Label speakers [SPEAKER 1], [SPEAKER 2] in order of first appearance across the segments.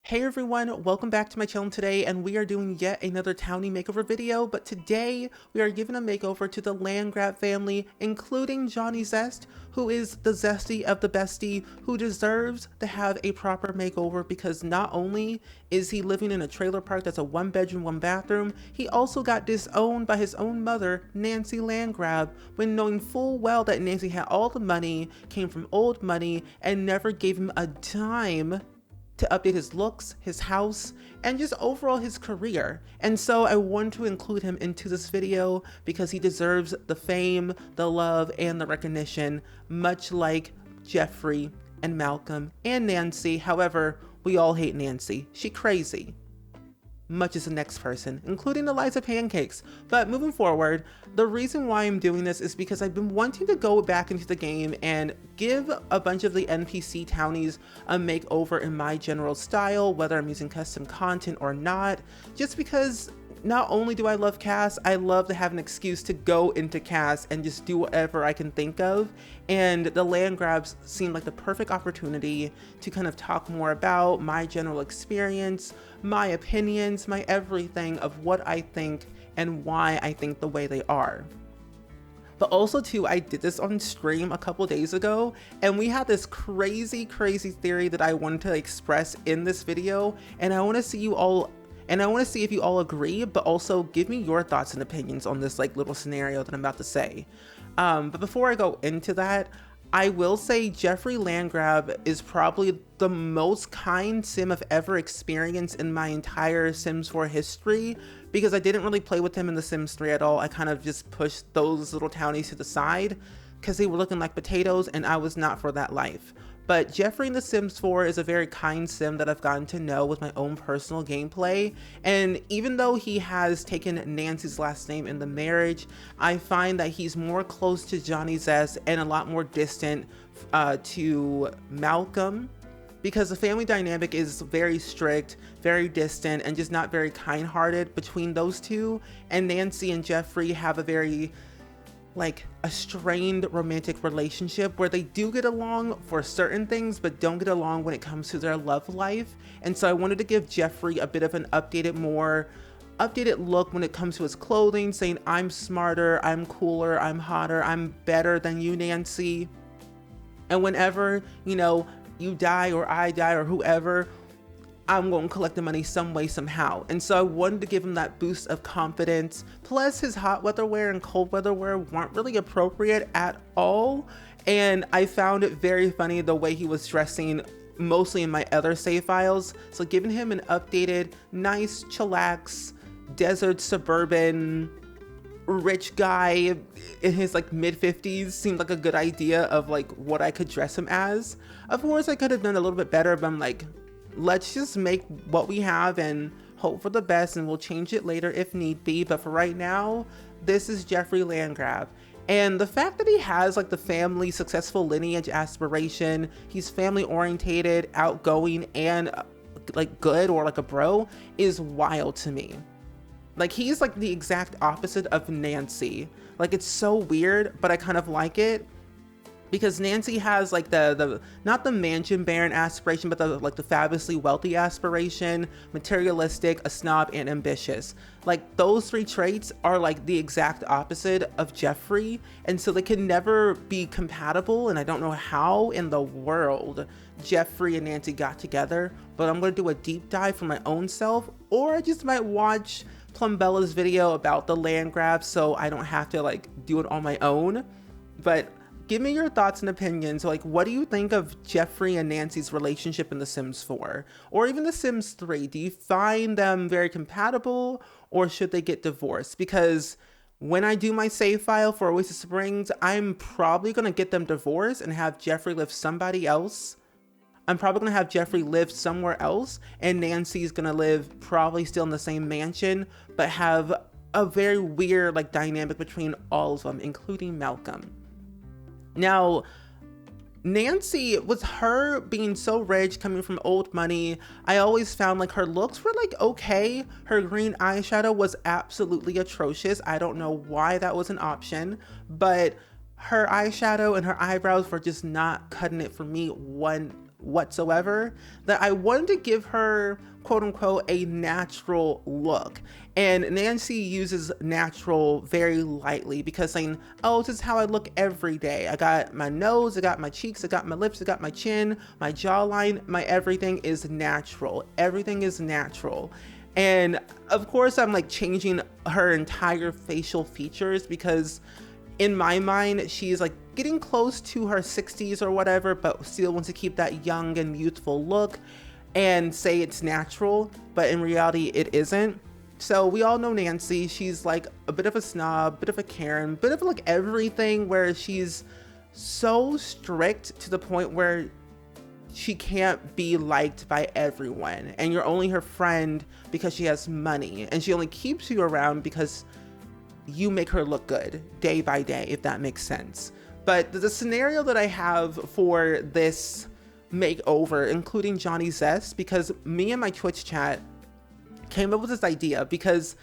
[SPEAKER 1] Hey everyone, welcome back to my channel today, and we are doing yet another townie makeover video, but today we are giving a makeover to the Landgraab family, including Johnny Zest, who is the zesty of the bestie, who deserves to have a proper makeover because not only is he living in a trailer park that's a 1-bedroom, 1-bathroom, he also got disowned by his own mother, Nancy Landgraab, when knowing full well that Nancy had all the money, came from old money, and never gave him a dime to update his looks, his house, and just overall his career. And so I wanted to include him into this video because he deserves the fame, the love, and the recognition, much like Jeffrey and Malcolm and Nancy. However, we all hate Nancy. She crazy. Much as the next person, including Eliza Pancakes. But moving forward, the reason why I'm doing this is because I've been wanting to go back into the game and give a bunch of the NPC townies a makeover in my general style, whether I'm using custom content or not, just because not only do I love CAS, I love to have an excuse to go into CAS and just do whatever I can think of. And the Landgraabs seemed like the perfect opportunity to kind of talk more about my general experience, my opinions, my everything of what I think and why I think the way they are. But also too, I did this on stream a couple days ago, and we had this crazy theory that I wanted to express in this video, and I want to see if you all agree, but also give me your thoughts and opinions on this like little scenario that I'm about to say. But before I go into that, I will say Jeffrey Landgraab is probably the most kind sim I've ever experienced in my entire Sims 4 history, because I didn't really play with him in The Sims 3 at all. I kind of just pushed those little townies to the side because they were looking like potatoes and I was not for that life. But Jeffrey in The Sims 4 is a very kind sim that I've gotten to know with my own personal gameplay. And even though he has taken Nancy's last name in the marriage, I find that he's more close to Johnny Zest and a lot more distant to Malcolm, because the family dynamic is very strict, very distant, and just not very kind-hearted between those two. And Nancy and Jeffrey have a very like a strained romantic relationship where they do get along for certain things but don't get along when it comes to their love life. And so I wanted to give Jeffrey a bit of an updated look when it comes to his clothing, saying I'm smarter, I'm cooler, I'm hotter, I'm better than you, Nancy. And whenever, you know, you die or I die or whoever, I'm going to collect the money some way, somehow. And so I wanted to give him that boost of confidence. Plus his hot weather wear and cold weather wear weren't really appropriate at all. And I found it very funny the way he was dressing mostly in my other save files. So giving him an updated, nice, chillax, desert, suburban, rich guy in his like mid-50s seemed like a good idea of like what I could dress him as. Of course I could have done a little bit better, but I'm like, let's just make what we have and hope for the best, and we'll change it later if need be. But for right now, this is Jeffrey Landgraab. And the fact that he has like the family successful lineage aspiration, he's family orientated, outgoing, and like good, or like a bro, is wild to me. Like he's like the exact opposite of Nancy. Like it's so weird, but I kind of like it. Because Nancy has like the not the mansion baron aspiration, but the fabulously wealthy aspiration, materialistic, a snob, and ambitious. Like those three traits are like the exact opposite of Jeffrey, and so they can never be compatible. And I don't know how in the world Jeffrey and Nancy got together, but I'm gonna do a deep dive for my own self, or I just might watch Plumbella's video about the Landgraab so I don't have to like do it on my own. But give me your thoughts and opinions. Like, what do you think of Jeffrey and Nancy's relationship in The Sims 4? Or even The Sims 3? Do you find them very compatible, or should they get divorced? Because when I do my save file for Oasis Springs, I'm probably going to get them divorced and have Jeffrey live somebody else. I'm probably going to have Jeffrey live somewhere else, and Nancy's going to live probably still in the same mansion, but have a very weird like dynamic between all of them, including Malcolm. Now, Nancy, with her being so rich, coming from old money, I always found like her looks were like okay. Her green eyeshadow was absolutely atrocious. I don't know why that was an option, but her eyeshadow and her eyebrows were just not cutting it for me one whatsoever, that I wanted to give her quote unquote a natural look. And Nancy uses natural very lightly because saying, oh, this is how I look every day. I got my nose, I got my cheeks, I got my lips, I got my chin, my jawline, my everything is natural. Everything is natural. And of course I'm like changing her entire facial features because in my mind, she's like getting close to her 60s or whatever, but still wants to keep that young and youthful look and say it's natural, but in reality it isn't. So we all know Nancy. She's like a bit of a snob, bit of a Karen, bit of like everything, where she's so strict to the point where she can't be liked by everyone. And you're only her friend because she has money. And she only keeps you around because you make her look good day by day, if that makes sense. But the scenario that I have for this makeover, including Johnny Zest, because me and my Twitch chat came up with this idea because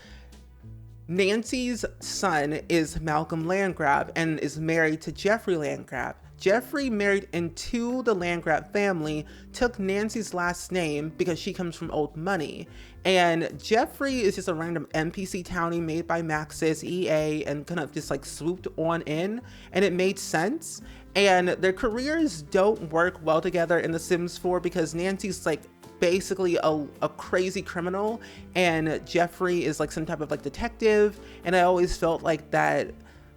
[SPEAKER 1] Nancy's son is Malcolm Landgraab and is married to Jeffrey Landgraab. Jeffrey married into the Landgraab family, took Nancy's last name because she comes from old money. And Jeffrey is just a random NPC townie made by Maxis, EA, and kind of just like swooped on in, and it made sense. And their careers don't work well together in The Sims 4 because Nancy's like basically a crazy criminal and Jeffrey is like some type of like detective. And I always felt like that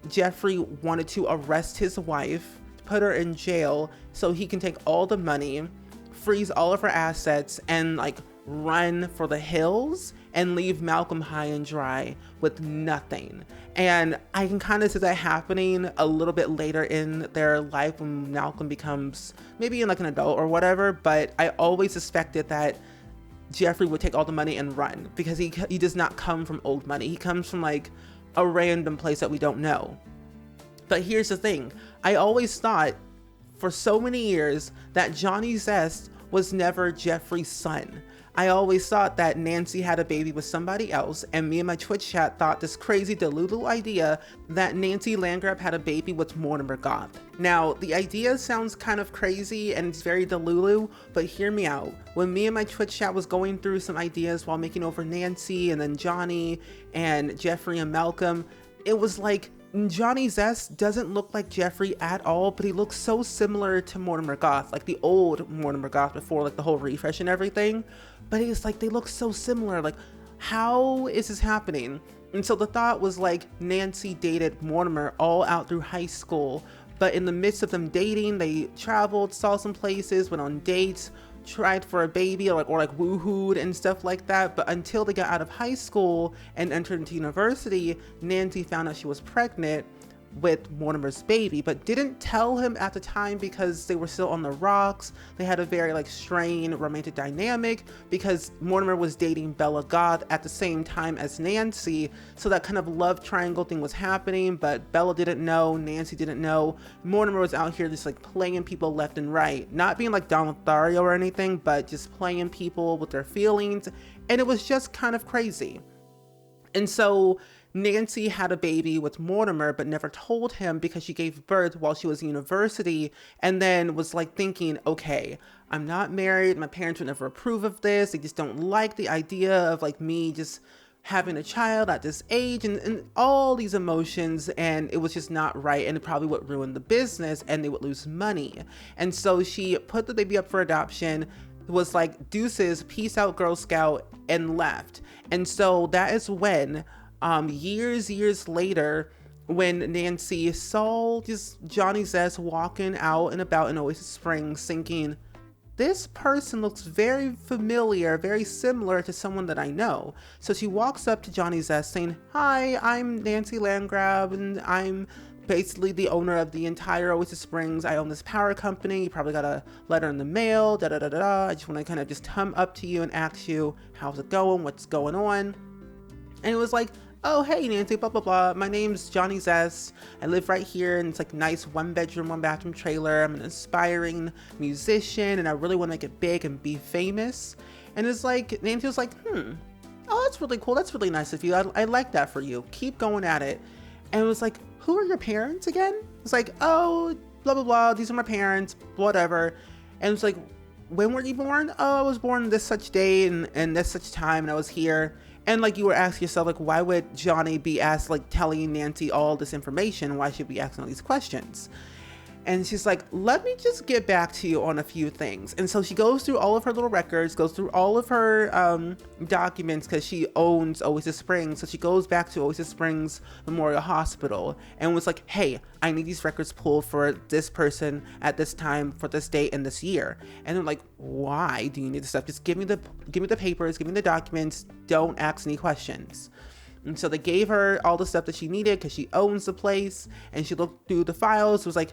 [SPEAKER 1] Jeffrey wanted to arrest his wife, put her in jail so he can take all the money, freeze all of her assets, and like run for the hills and leave Malcolm high and dry with nothing. And I can kind of see that happening a little bit later in their life when Malcolm becomes maybe like an adult or whatever, but I always suspected that Jeffrey would take all the money and run because he does not come from old money. He comes from like a random place that we don't know. But here's the thing. I always thought for so many years that Johnny Zest was never Jeffrey's son. I always thought that Nancy had a baby with somebody else, and me and my Twitch chat thought this crazy Delulu idea that Nancy Landgraab had a baby with Mortimer Goth. Now, the idea sounds kind of crazy and it's very Delulu, but hear me out. When me and my Twitch chat was going through some ideas while making over Nancy and then Johnny and Jeffrey and Malcolm, it was like, Johnny Zest doesn't look like Jeffrey at all, but he looks so similar to Mortimer Goth, like the old Mortimer Goth before like the whole refresh and everything. But it's like they look so similar. Like, how is this happening? And so the thought was like Nancy dated Mortimer all out through high school, but in the midst of them dating, they traveled, saw some places, went on dates, tried for a baby or like woohooed and stuff like that. But until they got out of high school and entered into university, Nancy found out she was pregnant with Mortimer's baby, but didn't tell him at the time because they were still on the rocks. They had a very like strained romantic dynamic because Mortimer was dating Bella Goth at the same time as Nancy, so that kind of love triangle thing was happening, but Bella didn't know, Nancy didn't know. Mortimer was out here just like playing people left and right, not being like Don Lothario or anything, but just playing people with their feelings, and it was just kind of crazy. And so Nancy had a baby with Mortimer, but never told him because she gave birth while she was in university, and then was like thinking, okay, I'm not married. My parents would never approve of this. They just don't like the idea of like me just having a child at this age and all these emotions. And it was just not right. And it probably would ruin the business and they would lose money. And so she put the baby up for adoption, was like, deuces, peace out, Girl Scout, and left. And so that is when years later, when Nancy saw just Johnny Zest walking out and about in Oasis Springs, thinking, this person looks very familiar, very similar to someone that I know. So she walks up to Johnny Zest saying, hi, I'm Nancy Landgraab, and I'm basically the owner of the entire Oasis Springs. I own this power company. You probably got a letter in the mail, I just want to kind of just come up to you and ask you, how's it going? What's going on? And it was like, oh, hey, Nancy, blah, blah, blah. My name's Johnny Zest. I live right here, and it's like nice 1-bedroom, 1-bathroom trailer. I'm an aspiring musician, and I really want to make it big and be famous. And it's like, Nancy was like, oh, that's really cool. That's really nice of you. I like that for you. Keep going at it. And it was like, who are your parents again? It's like, oh, blah, blah, blah. These are my parents, whatever. And it's like, when were you born? Oh, I was born this such day and this such time, and I was here. And like, you were asking yourself, like, why would Johnny be asked, like, telling Nancy all this information? Why should we be asking all these questions? And she's like, let me just get back to you on a few things. And so she goes through all of her little records, goes through all of her documents, because she owns Oasis Springs. So she goes back to Oasis Springs Memorial Hospital and was like, hey, I need these records pulled for this person at this time, for this date and this year. And they're like, why do you need this stuff? Just give me the papers, give me the documents. Don't ask any questions. And so they gave her all the stuff that she needed because she owns the place. And she looked through the files, was like,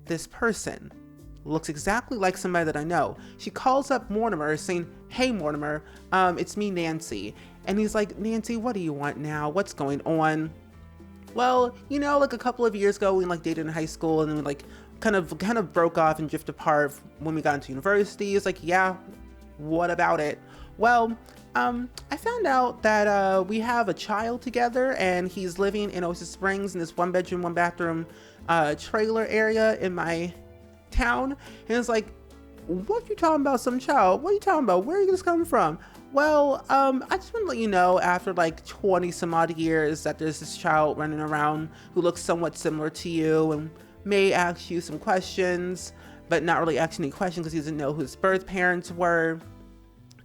[SPEAKER 1] this person looks exactly like somebody that I know. She calls up Mortimer saying, hey Mortimer, it's me, Nancy. And he's like, Nancy, what do you want now? What's going on? Well, you know, like a couple of years ago, we like dated in high school, and then we like kind of broke off and drifted apart when we got into university. It's like, yeah, what about it? Well, I found out that we have a child together, and he's living in Oasis Springs in this 1-bedroom, 1-bathroom trailer area in my town. And it's like, what you talking about, some child? What are you talking about? Where are you this coming from? Well, I just want to let you know, after like 20 some odd years, that there's this child running around who looks somewhat similar to you and may ask you some questions, but not really ask any questions because he doesn't know who his birth parents were.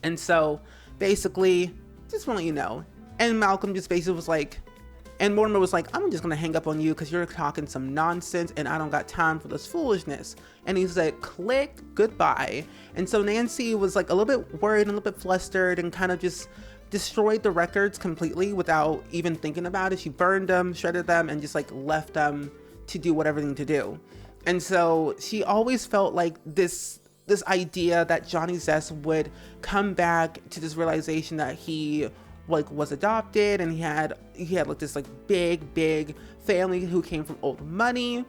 [SPEAKER 1] And so basically, just want to let you know. And Malcolm just basically was like, and Mortimer was like, I'm just going to hang up on you because you're talking some nonsense and I don't got time for this foolishness. And he said, click, goodbye. And so Nancy was like a little bit worried and a little bit flustered and kind of just destroyed the records completely without even thinking about it. She burned them, shredded them, and just like left them to do whatever they need to do. And so she always felt like this idea that Johnny Zest would come back to this realization that he like was adopted, and he had like this like big family who came from old money,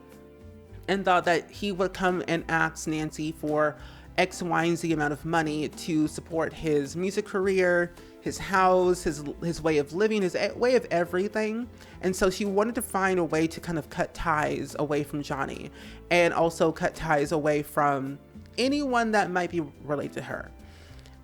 [SPEAKER 1] and thought that he would come and ask Nancy for X, Y, and Z amount of money to support his music career, his house, his way of living, his way of everything. And so she wanted to find a way to kind of cut ties away from Johnny, and also cut ties away from anyone that might be related to her.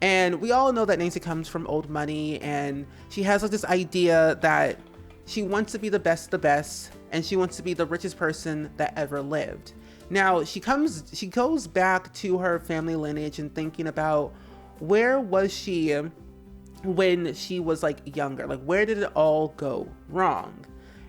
[SPEAKER 1] And we all know that Nancy comes from old money, and she has like this idea that she wants to be the best of the best, and she wants to be the richest person that ever lived. Now she goes back to her family lineage and thinking about, where was she when she was like younger? Like, where did it all go wrong?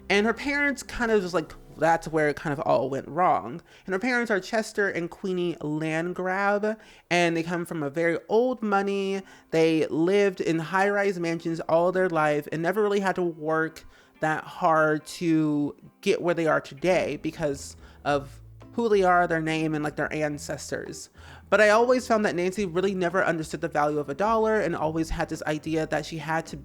[SPEAKER 1] And her parents kind of just like, that's where it kind of all went wrong. And her parents are Chester and Queenie Landgraab, and they come from a very old money. They lived in high-rise mansions all their life and never really had to work that hard to get where they are today because of who they are, their name, and like their ancestors. But I always found that Nancy really never understood the value of a dollar, and always had this idea that she had to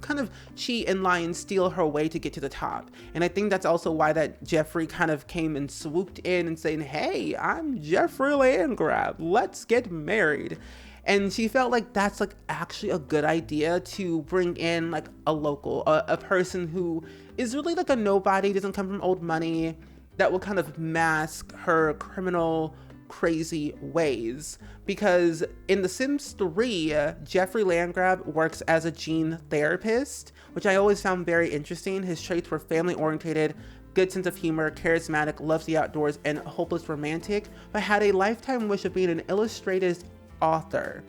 [SPEAKER 1] kind of cheat and lie and steal her way to get to the top. And I think that's also why that Jeffrey kind of came and swooped in and saying, hey, I'm Jeffrey Landgraab, let's get married. And she felt like that's like actually a good idea, to bring in like a local, a person who is really like a nobody, doesn't come from old money, that will kind of mask her criminal crazy ways. Because in The Sims 3, Jeffrey Landgraab works as a gene therapist, which I always found very interesting. His traits were family oriented, good sense of humor, charismatic, loves the outdoors, and hopeless romantic, but had a lifetime wish of being an illustrated author,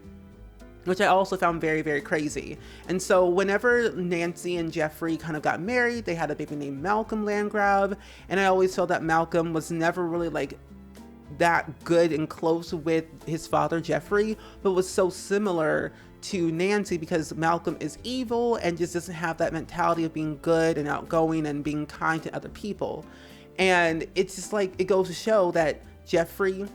[SPEAKER 1] which I also found very, very crazy. And so whenever Nancy and Jeffrey kind of got married, they had a baby named Malcolm Landgraab, and I always felt that Malcolm was never really like that good and close with his father Jeffrey, but was so similar to Nancy because Malcolm is evil and just doesn't have that mentality of being good and outgoing and being kind to other people. And it's just like, it goes to show that Jeffrey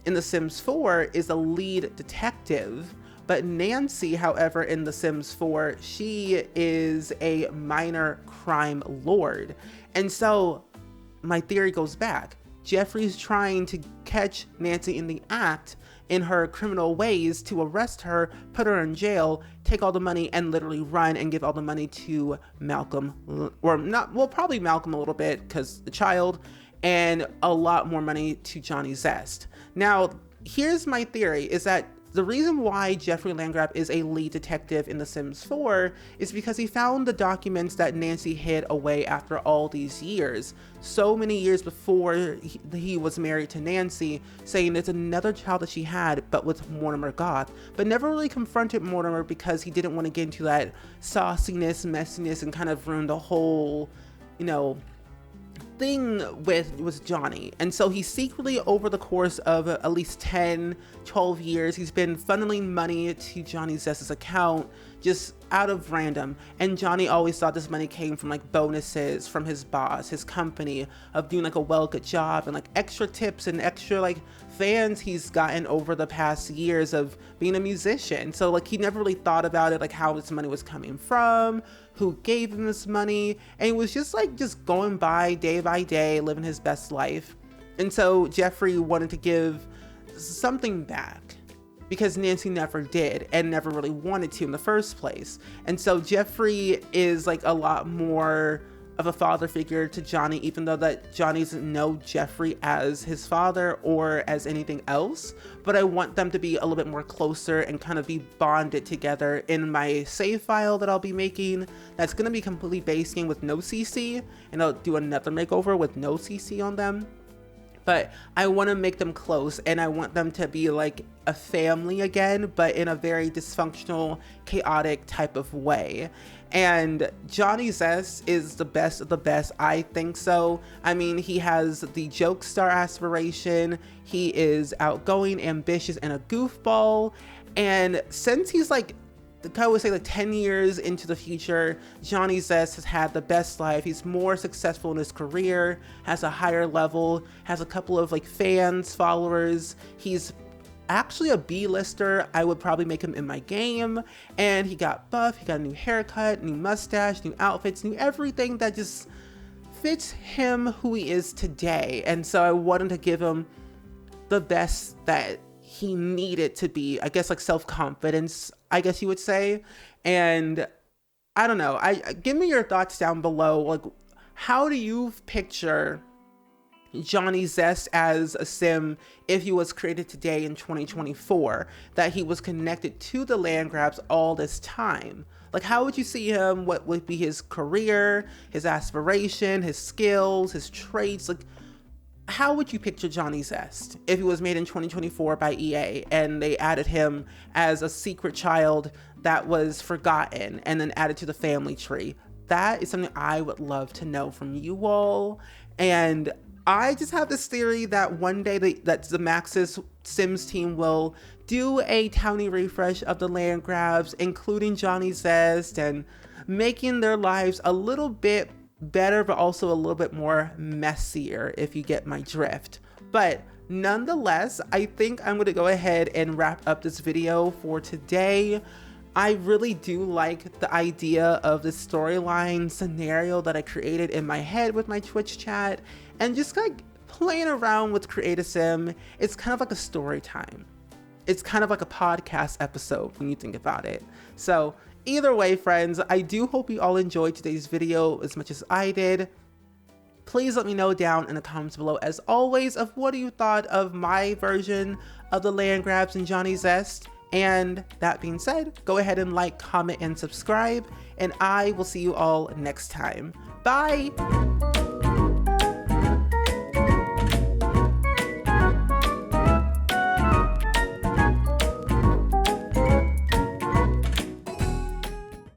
[SPEAKER 1] in The Sims 4 is a lead detective, but Nancy, however, in The Sims 4, she is a minor crime lord. And so my theory goes back. Jeffrey's trying to catch Nancy in the act in her criminal ways, to arrest her, put her in jail, take all the money, and literally run and give all the money to Malcolm, or not, well, probably Malcolm a little bit because the child, and a lot more money to Johnny Zest. Now, here's my theory, is that the reason why Jeffrey Landgraab is a lead detective in The Sims 4 is because he found the documents that Nancy hid away after all these years. So many years before he was married to Nancy, saying it's another child that she had, but with Mortimer Goth, but never really confronted Mortimer because he didn't want to get into that sauciness, messiness, and kind of ruin the whole, you know, thing with Johnny. And so he secretly, over the course of at least 10, 12 years, he's been funneling money to Johnny Zest's account just out of random. And Johnny always thought this money came from like bonuses from his boss, his company, of doing like a good job, and like extra tips and extra like fans he's gotten over the past years of being a musician. So like he never really thought about it, like how this money was coming from, who gave him this money, and he was just going by day, living his best life. And so Jeffrey wanted to give something back because Nancy never did and never really wanted to in the first place. And so Jeffrey is like a lot more of a father figure to Johnny, even though that Johnny doesn't know Jeffrey as his father or as anything else. But I want them to be a little bit more closer and kind of be bonded together in my save file that I'll be making. That's going to be completely based in with no CC, and I'll do another makeover with no CC on them. But I want to make them close, and I want them to be like a family again, but in a very dysfunctional, chaotic type of way. And Johnny Zest is the best of the best, I think so. I mean, he has the joke star aspiration, he is outgoing, ambitious, and a goofball. And since he's like, I would say like 10 years into the future, Johnny Zest has had the best life. He's more successful in his career, has a higher level, has a couple of like fans, followers. He's actually a B-lister. I would probably make him in my game. And he got buff, he got a new haircut, new mustache, new outfits, new everything that just fits him who he is today. And so I wanted to give him the best that he needed to be, I guess, like self-confidence, I guess you would say. And I don't know, give me your thoughts down below. Like, how do you picture Johnny Zest as a sim if he was created today in 2024, that he was connected to the Landgraabs all this time? Like, how would you see him? What would be his career, his aspiration, his skills, his traits? Like, how would you picture Johnny Zest if he was made in 2024 by EA and they added him as a secret child that was forgotten and then added to the family tree? That is something I would love to know from you all. And I just have this theory that one day that the Maxis Sims team will do a townie refresh of the Landgraabs, including Johnny Zest, and making their lives a little bit better, but also a little bit more messier, if you get my drift. But nonetheless, I think I'm going to go ahead and wrap up this video for today. I really do like the idea of the storyline scenario that I created in my head with my Twitch chat, and just like playing around with Create a Sim. It's kind of like a story time. It's kind of like a podcast episode when you think about it. So either way, friends, I do hope you all enjoyed today's video as much as I did. Please let me know down in the comments below, as always, of what you thought of my version of the Landgraabs and Johnny Zest. And that being said, go ahead and like, comment, and subscribe, and I will see you all next time. Bye!